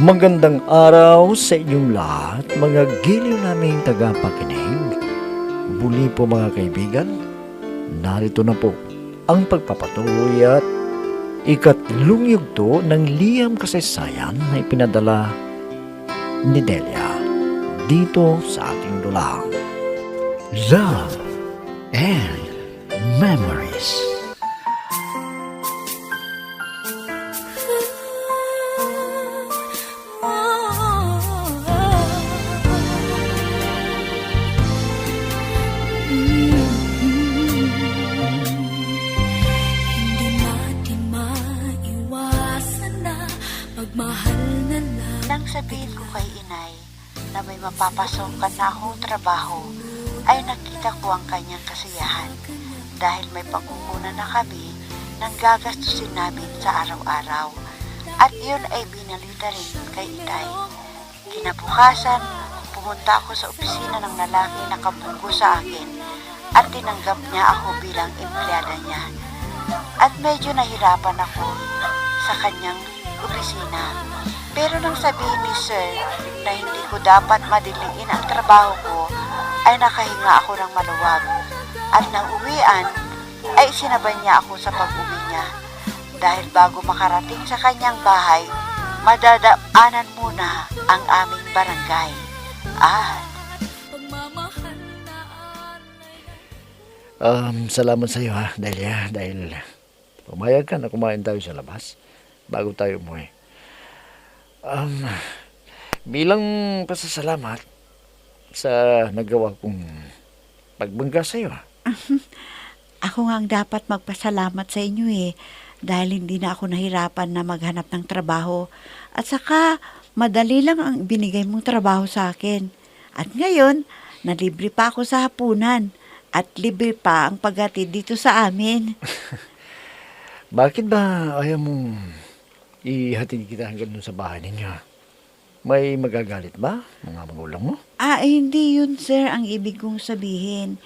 Magandang araw sa inyong lahat, mga giliw naming tagapakinig. Muli po mga kaibigan, narito na po ang pagpapatuloy at ikatlong yugto ng liham kasaysayan na ipinadala ni Delia dito sa ating dulang. Love and Memories. Nang sabihin ko kay inay na may mapapasokan na akong trabaho, ay nakita ko ang kanyang kasiyahan dahil may pagkukunan na kami ng gagastusin namin sa araw-araw. At yun ay binalita rin kay inay. Kinabukasan, pumunta ako sa opisina ng lalaki na kabuko sa akin at tinanggap niya ako bilang empleyada niya. At medyo nahirapan ako sa kanyang opisina. Pero nang sabihin ni Sir na hindi ko dapat madiliin ang trabaho ko, ay nakahinga ako ng maluwag. At nang uwian, ay sinabay niya ako sa pag-uwi niya. Dahil bago makarating sa kanyang bahay, madadaanan muna ang aming barangay. Salamat sa iyo ha, Delia, dahil pumayag ka na kumain tayo sa labas bago tayo umuwi. Bilang pasasalamat sa nagawa kong pagbangga sa iyo. Ako nga ang dapat magpasalamat sa inyo dahil hindi na ako nahirapan na maghanap ng trabaho. At saka, madali lang ang binigay mong trabaho sa akin. At ngayon, nalibre pa ako sa hapunan at libre pa ang paghatid dito sa amin. Bakit ba ayaw mong ihatid kita hanggang dun sa bahay ninyo? May magagalit ba, mga magulang mo? Hindi yun, sir, ang ibig kong sabihin.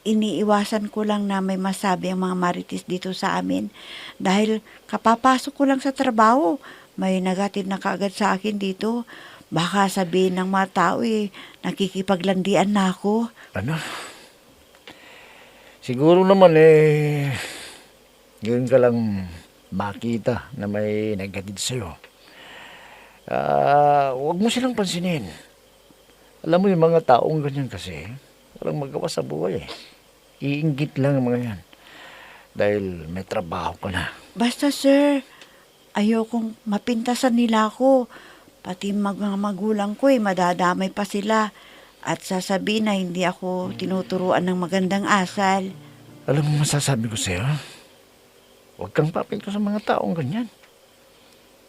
Iniiwasan ko lang na may masabi ang mga marites dito sa amin. Dahil kapapasok ko lang sa trabaho, may nagatid na kaagad sa akin dito. Baka sabihin ng mga tao nakikipaglandian na ako. Ano? Siguro naman ngayon ka lang makita na may naghatid sa'yo. Huwag mo silang pansinin. Alam mo yung mga taong ganyan kasi, walang magawa sa buhay Iinggit lang ang mga yan. Dahil may trabaho ka na. Basta sir, ayokong mapintasan nila ako. Pati mga magulang ko madadamay pa sila. At sasabihin na hindi ako tinuturuan ng magandang asal. Alam mo masasabi ko sa'yo, huwag kang papinto sa mga taong ganyan.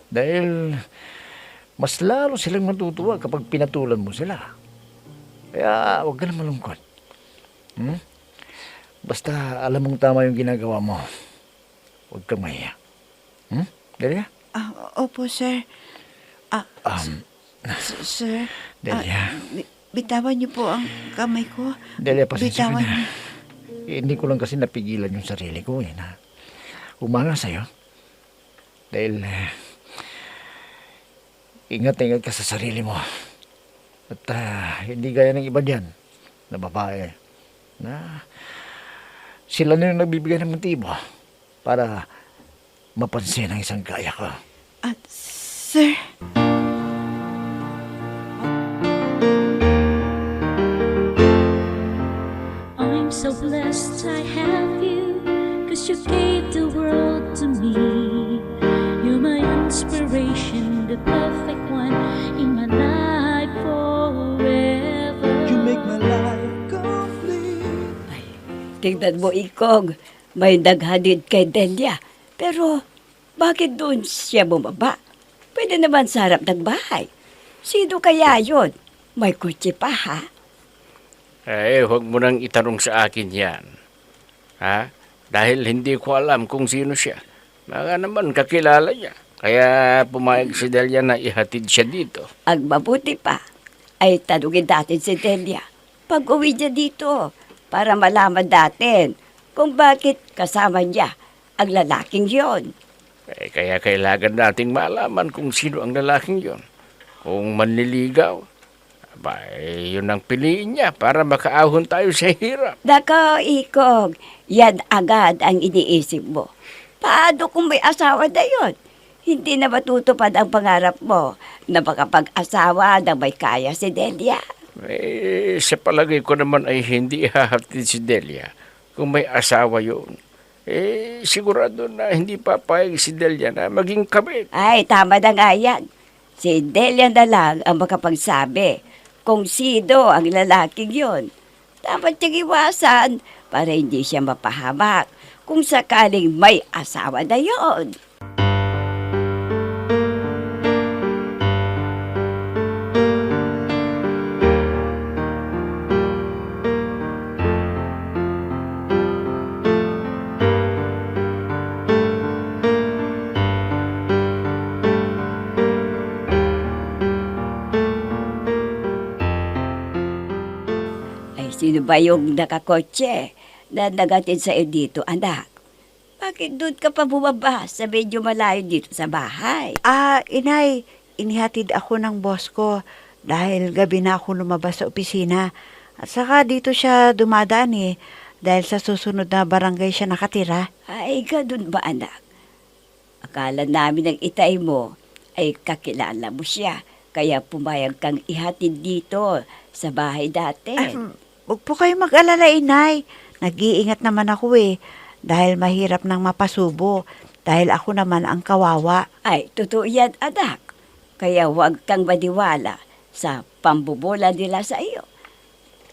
Dahil mas lalo silang matutuwa kapag pinatulan mo sila. Kaya huwag ka na malungkot. Basta alam mong tama yung ginagawa mo. Huwag kang mahiya. Delia? Opo, sir. Sir? Delia? Bitawan niyo po ang kamay ko. Delia, pasensya ka Bitawan na. Hindi ko lang kasi napigilan yung sarili ko na umanga sa'yo. Dahil ingat-ingat ka sa sarili mo. At hindi gaya ng iba dyan na babae na sila na yung nagbibigay ng motibo para mapansin ang isang kaya ko. Sir? I'm so blessed I have you, 'cause you gave the world to me. You're my inspiration, the perfect one in my life forever. You make my life complete. Tingnan mo, Ikog, may naghadid kay Delia. Pero bakit doon siya bumaba? Pwede naman sa harap ng bahay. Sino kaya yon? May kutsi pa, ha? Huwag mo nang itanong sa akin yan. Ha? Dahil hindi ko alam kung sino siya. Baka naman kakilala niya. Kaya pumayag si Delia na ihatid siya dito. Ang mabuti pa ay tanungin natin si Delia pag uwi niya dito para malaman natin kung bakit kasama niya ang lalaking yon. Kaya kailangan nating malaman kung sino ang lalaking yon. Kung manliligaw, yun ang piliin niya para makaahon tayo sa hirap. Dako, Ikog, yan agad ang iniisip mo. Paano kung may asawa na yun? Hindi na matutupad ang pangarap mo na makapag-asawa na may kaya si Delia. Sa palagay ko naman ay hindi hahatid si Delia kung may asawa yun. Sigurado na hindi papayag si Delia na maging kabit. Ay, tama na nga yan. Si Delia na lang ang makapagsabi kung sino ang lalaking yun. Dapat niyang iwasan para hindi siya mapahamak kung sakaling may asawa na yun. Ay, sino ba yung nakakotse na nagatid sa iyo dito, anak? Bakit doon ka pa bumaba sa medyo malayo dito sa bahay? Inay, inihatid ako ng boss ko dahil gabi na ako lumabas sa opisina. At saka dito siya dumadaan dahil sa susunod na barangay siya nakatira. Ay, ganun ba, anak? Akala namin ng itay mo ay kakilala mo siya. Kaya pumayag kang ihatid dito sa bahay dati. Huwag po kayo mag-alala, inay. Nag-iingat naman ako dahil mahirap nang mapasubo dahil ako naman ang kawawa. Ay, totoo yan, anak. Kaya huwag kang maniwala sa pambubola nila sa iyo.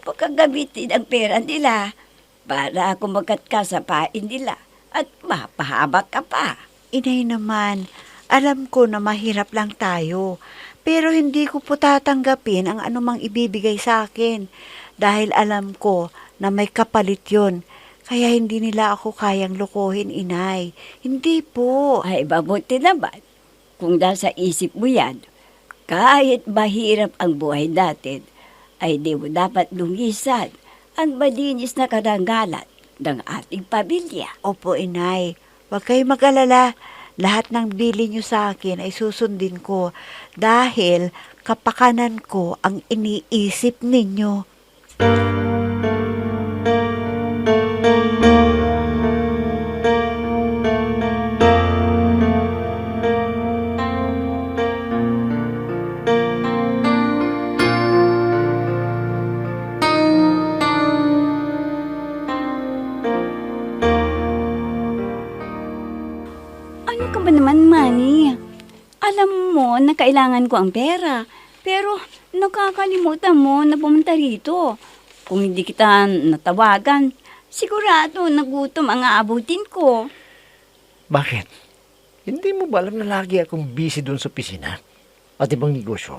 Huwag kang gamitin ang pera nila para kumagat ka sa pain nila at mapahabak ka pa. Inay naman, alam ko na mahirap lang tayo. Pero hindi ko po tatanggapin ang anumang ibibigay sa akin dahil alam ko na may kapalit yon. Kaya hindi nila ako kayang lokohin, inay. Hindi po. Ay, mabuti naman. Kung nasa isip mo yan, kahit mahirap ang buhay natin, ay di mo dapat lungisan ang malinis na karangalan ng ating pamilya. Opo, inay. Huwag kayo mag-alala. Lahat ng bili niyo sa akin ay susundin ko dahil kapakanan ko ang iniisip ninyo. Ano ka ba naman, Manny? Alam mo na kailangan ko ang pera, pero nakakalimutan mo na pumunta rito. Kung hindi kita natawagan, sigurado nagutom ang aabutin ko. Bakit? Hindi mo ba alam na lagi akong busy doon sa opisina at ibang negosyo?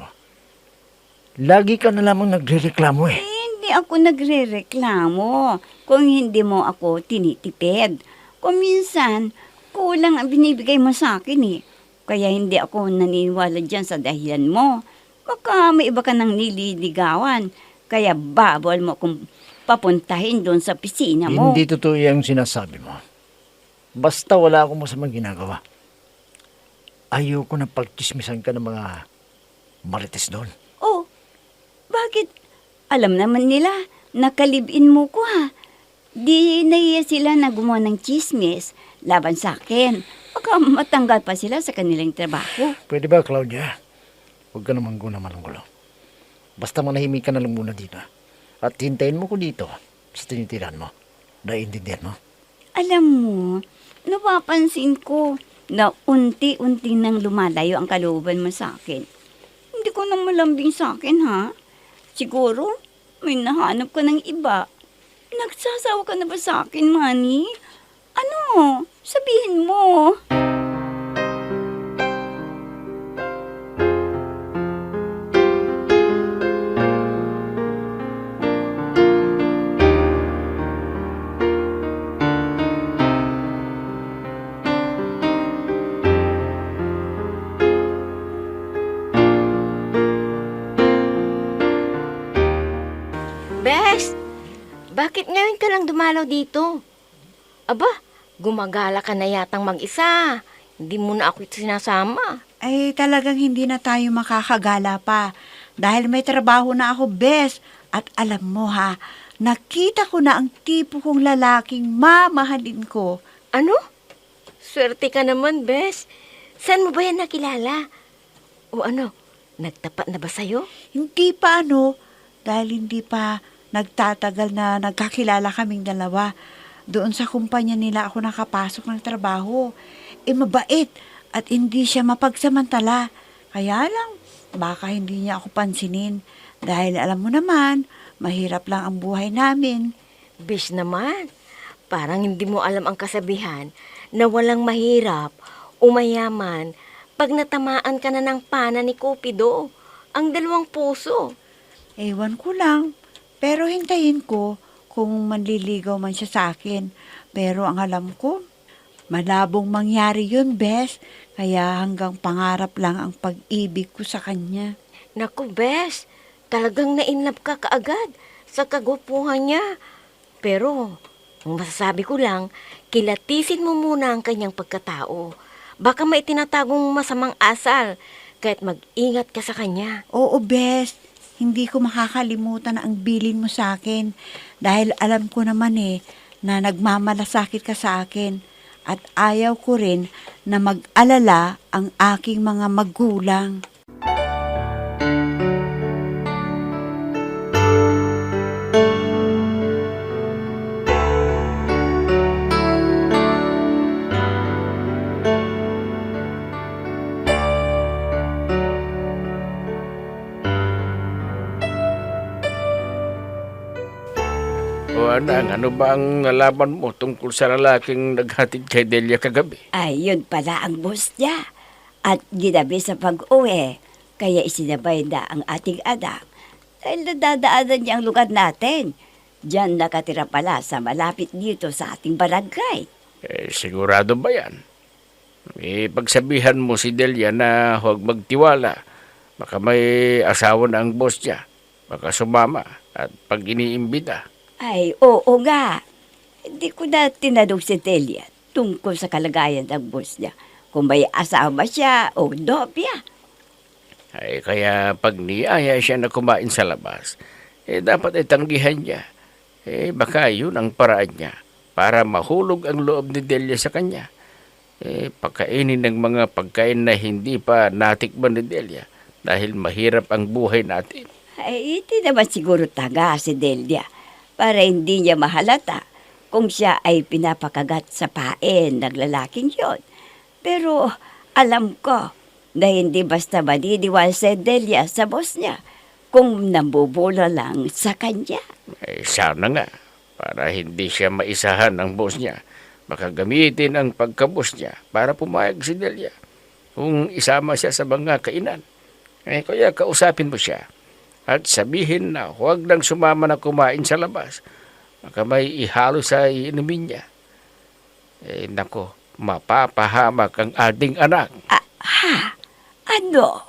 Lagi ka na lamang nagre-reklamo Hindi ako nagre-reklamo kung hindi mo ako tinitipid. Kung minsan, kulang ang binibigay mo sa akin Kaya hindi ako naniniwala dyan sa dahilan mo. Baka may iba ka nang nililigawan. Kaya babol mo kung papuntahin doon sa pisina mo. Hindi totoo yung sinasabi mo. Basta wala akong masamang ginagawa. Ayoko na pagchismisan ka ng mga marites doon. Oh, bakit? Alam naman nila, nakalibin mo ko Di naiya sila na gumawa ng chismis laban sa akin. Baka matanggal pa sila sa kanilang trabaho. Pwede ba, Claudia? Huwag ka naman naman ng gulo. Basta manahimik ka na lang muna dito. At hintayin mo ko dito sa tinitiran mo. Naiintindihan mo? Alam mo, napapansin ko na unti-unti nang lumalayo ang kalooban mo sa akin. Hindi ko na malambing sa akin, Siguro, may nahanap ka ng iba. Nagsasawa ka na ba sa akin, Manny? Ano? Sabihin mo. Bes, bakit ngayon ka lang dumalaw dito? Aba, gumagala ka na yatang mag-isa. Hindi mo na ako sinasama. Ay talagang hindi na tayo makakagala pa dahil may trabaho na ako, Bes. At alam mo ha, nakita ko na ang tipo kong lalaking mamahalin ko. Ano? Swerte ka naman, Bes. Saan mo ba yan nakilala? O ano, nagtapat na ba sa'yo? Hindi pa dahil hindi pa nagtatagal na nagkakilala kaming dalawa. Doon sa kumpanya nila ako nakapasok ng trabaho. Mabait at hindi siya mapagsamantala. Kaya lang, baka hindi niya ako pansinin. Dahil alam mo naman, mahirap lang ang buhay namin. Bes naman, parang hindi mo alam ang kasabihan na walang mahirap o mayaman pag natamaan ka na ng pana ni Cupido, ang dalawang puso. Ewan ko lang. Pero hintayin ko kung manliligaw man siya sa akin. Pero ang alam ko, malabong mangyari yun, Bes. Kaya hanggang pangarap lang ang pag-ibig ko sa kanya. Naku, Bes, talagang na-inlove ka kaagad sa kagwapuhan niya. Pero, ang masasabi ko lang, kilatisin mo muna ang kanyang pagkatao. Baka may tinatagong masamang asal, kahit mag-ingat ka sa kanya. Oo, Bes. Hindi ko makakalimutan ang bilin mo sa akin. Dahil alam ko naman na nagmamalasakit ka sa akin. At ayaw ko rin na mag-alala ang aking mga magulang. O anang, ano ba ang nalaman mo tungkol sa lalaking naghatid kay Delia kagabi? Ay, yun pala ang boss niya. At ginabi sa pag-uwi, kaya isinabay na ang ating anak. Dahil nadadaanan niya ang lugar natin. Diyan nakatira pala sa malapit dito sa ating barangay. Sigurado ba yan? Pagsabihan mo si Delia na huwag magtiwala. Baka may asawa na ang boss niya. Baka sumama at pag iniimbita. Ay, oo nga. Hindi ko na tinanong si Delia tungkol sa kalagayan ng boss niya. Kung may asawa siya o nobya. Ay, kaya pag niyaya siya na kumain sa labas, dapat itanggihan niya. Baka yun ang paraan niya para mahulog ang loob ni Delia sa kanya. Pagkainin ng mga pagkain na hindi pa natikman ni Delia dahil mahirap ang buhay natin. Ay, hindi naman siguro taga si Delia para hindi niya mahalata kung siya ay pinapakagat sa pain ng lalaking yon. Pero alam ko na hindi basta madiniwala si Delia sa boss niya kung nambubola lang sa kanya. Sana nga, para hindi siya maisahan ng boss niya. Baka gamitin ang pagkabos niya para pumayag si Delia kung isama siya sa mga kainan. Kaya kausapin mo siya at sabihin na huwag nang sumama na kumain sa labas. Baka may ihalo sa inumin niya. Nako, mapapahamak ang ating anak. Ano?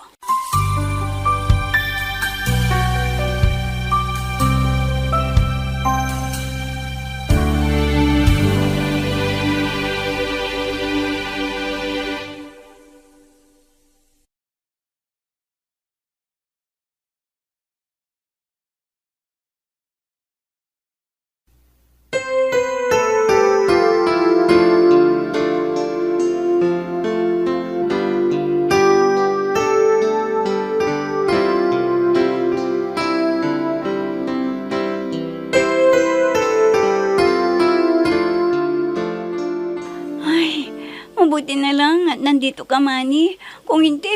Mabuti na lang at nandito ka, Manny. Kung hindi,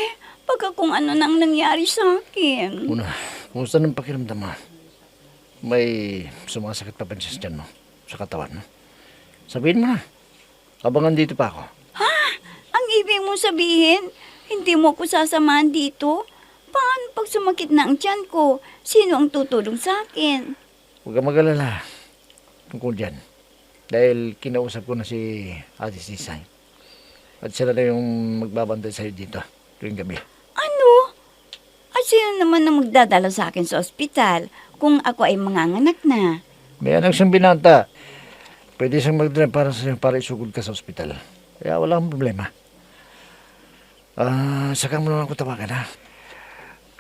baka kung ano nang nangyari sa akin. Una, kumusta ng pakiramdam mo? May sumasakit pa ba sa tiyan mo? Sa katawan mo? Sabihin mo na. Habang nandito pa ako. Ang ibig mo sabihin, hindi mo ko sasamahan dito? Paano pag sumakit na ang tiyan ko? Sino ang tutulong sa akin? Huwag kang mag-alala tungkol dyan. Dahil kinausap ko na si Ate Sisay. At sila na yung magbabantay sa'yo dito tuwing gabi. Ano? At sino naman ang magdadala sa akin sa ospital kung ako ay manganganak na? May anak siyang binata. Pwede siyang magdala para isugod ka sa ospital. Kaya wala kang problema. Saka mo naman ako tawagan, ha?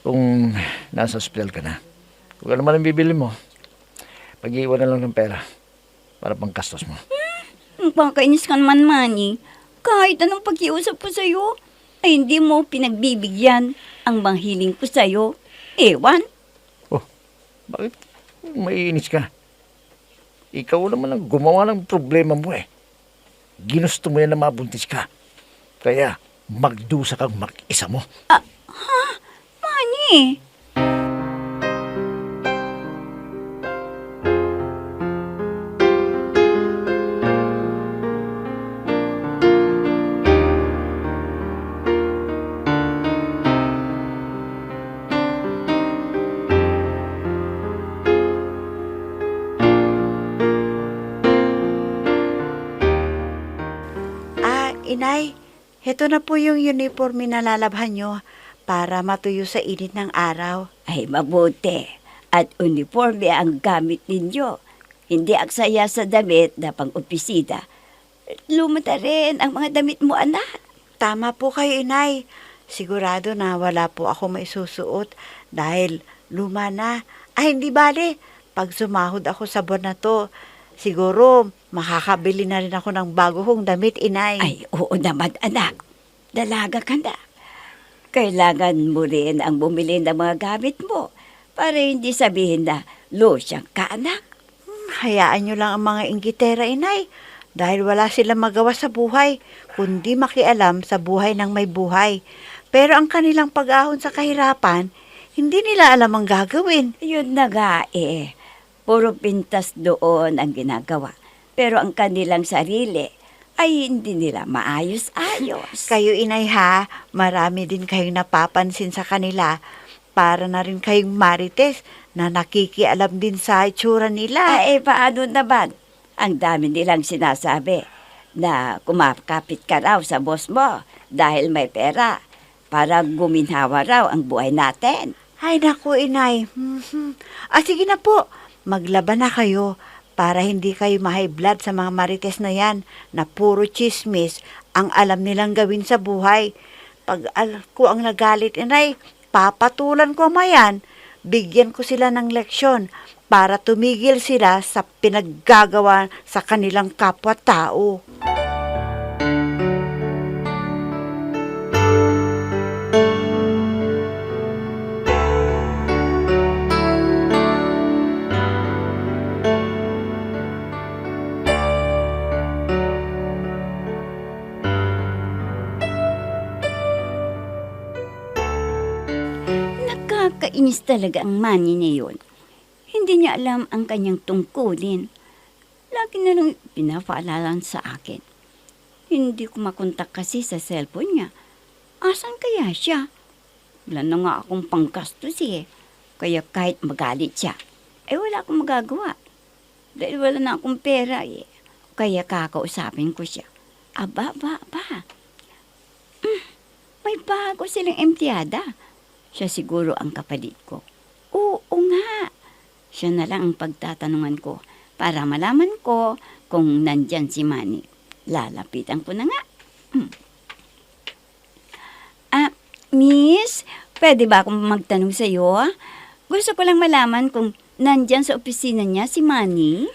Kung nasa ospital ka na. Kung ano man ang bibili mo, pag-iwan na lang ng pera para pang gastos mo. Pakainis ka naman, Manny. Kahit anong pag-iusap ko sa'yo, ay hindi mo pinagbibigyan ang manghiling ko sa'yo. Ewan. Oh, bakit maiinis ka? Ikaw naman ang gumawa ng problema mo eh. Ginusto mo yan na mabuntis ka. Kaya magdusa kang mag-isa mo. Manny! Inay, heto na po yung uniforme na lalabhan nyo para matuyo sa init ng araw. Ay, mabuti. At uniforme ang gamit ninyo. Hindi aksaya sa damit na pang-opisina. Lumata rin ang mga damit mo, anak. Tama po kayo, Inay. Sigurado na wala po ako maisusuot dahil luma na. Ay, hindi bale. Pag sumahod ako sa buwan na to, siguro makakabili na rin ako ng bago kong damit, Inay. Ay, oo naman, anak. Dalaga ka na. Kailangan mo rin ang bumili ng mga gamit mo para hindi sabihin na losyang ka, anak. Hayaan nyo lang ang mga inggitera, Inay. Dahil wala silang magawa sa buhay, kundi makialam sa buhay ng may buhay. Pero ang kanilang pag-ahon sa kahirapan, hindi nila alam ang gagawin. Yun na nga eh. Puro pintas doon ang ginagawa. Pero ang kanilang sarili ay hindi nila maayos-ayos. Kayo, Inay, ha, marami din kayong napapansin sa kanila. Para na rin kayong marites na nakikialam din sa itsura nila. Ay, paano naman? Ang dami nilang sinasabi na kumakapit ka raw sa boss mo dahil may pera para guminhawa raw ang buhay natin. Ay, naku, Inay. Sige na po, maglaban na kayo para hindi kayo ma-high blood sa mga marites na yan na puro chismis ang alam nilang gawin sa buhay. Pag ko ang nagalit, Inay, papatulan ko mayan, bigyan ko sila ng leksyon para tumigil sila sa pinaggagawa sa kanilang kapwa-tao. Nakakainis talaga ang Manny na yun. Hindi niya alam ang kanyang tungkulin. Lagi na lang pinapaalalan sa akin. Hindi ko makontak kasi sa cellphone niya. Asan kaya siya? Wala na nga akong panggastos eh. Kaya kahit magalit siya, wala akong magagawa. Dahil wala na akong pera eh. Kaya kakausapin ko siya. Aba. May bago silang empleyada. Siya siguro ang kapalit ko. Oo nga. Siya na lang ang pagtatanungan ko para malaman ko kung nandyan si Manny. Lalapitan ko na nga. Miss, pwede ba akong magtanong sa iyo? Gusto ko lang malaman kung nandyan sa opisina niya si Manny.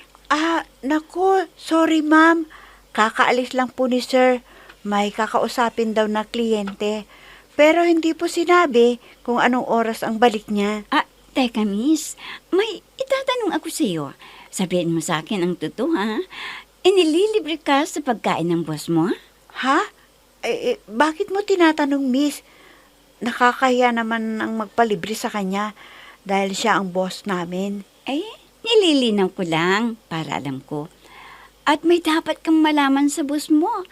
Naku, sorry ma'am. Kakaalis lang po ni sir. May kakausapin daw na kliyente. Pero hindi po sinabi kung anong oras ang balik niya. Teka miss, may itatanong ako sa iyo. Sabihin mo sa akin ang totoo ha. Inililibre ka sa pagkain ng boss mo? Ha? Bakit mo tinatanong, miss? Nakakahiya naman ang magpalibre sa kanya dahil siya ang boss namin. Nililinaw ko lang para alam ko. At may dapat kang malaman sa boss mo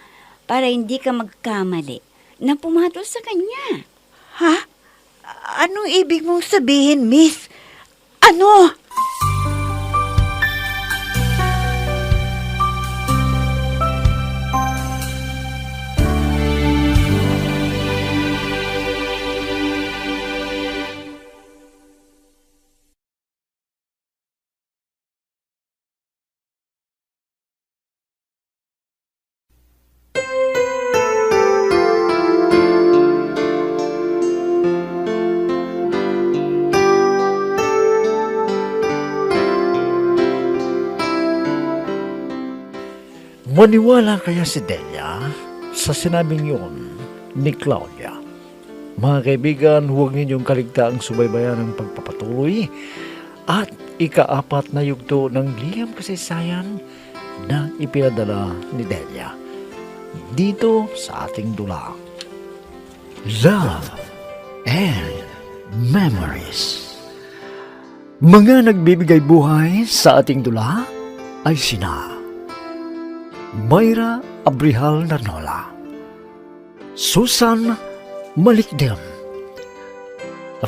para hindi ka magkamali na pumatol sa kanya. Ha? Anong ibig mong sabihin, miss? Ano? Maniwala kaya si Delia sa sinabing yun ni Claudia? Mga kaibigan, huwag ninyong kaligtaang subaybayan ang pagpapatuloy at ika-4 na yugto ng liham kasaysayan na ipinadala ni Delia dito sa ating dula. Love and Memories. Mga nagbibigay buhay sa ating dula ay sina Mayra Abrihal Narnola, Susan Malikdem,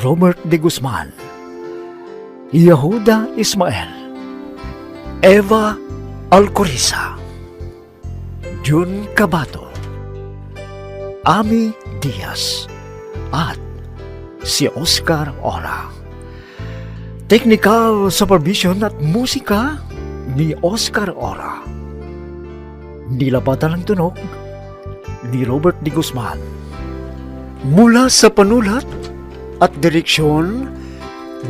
Robert de Guzman, Yehuda Ismael, Eva Alcoriza, Jun Cabato, Ami Diaz, at si Oscar Ora. Technical supervision at musika ni Oscar Ora. Nilapatan ng tunog ni Robert de Guzman. Mula sa panulat at direksyon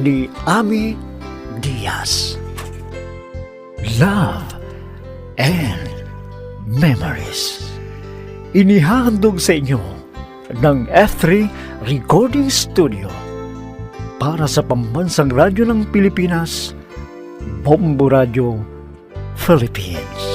ni Ami Diaz. Love and Memories. Inihahandog sa inyo ng F3 Recording Studio para sa Pambansang Radyo ng Pilipinas, Bombo Radio, Philippines.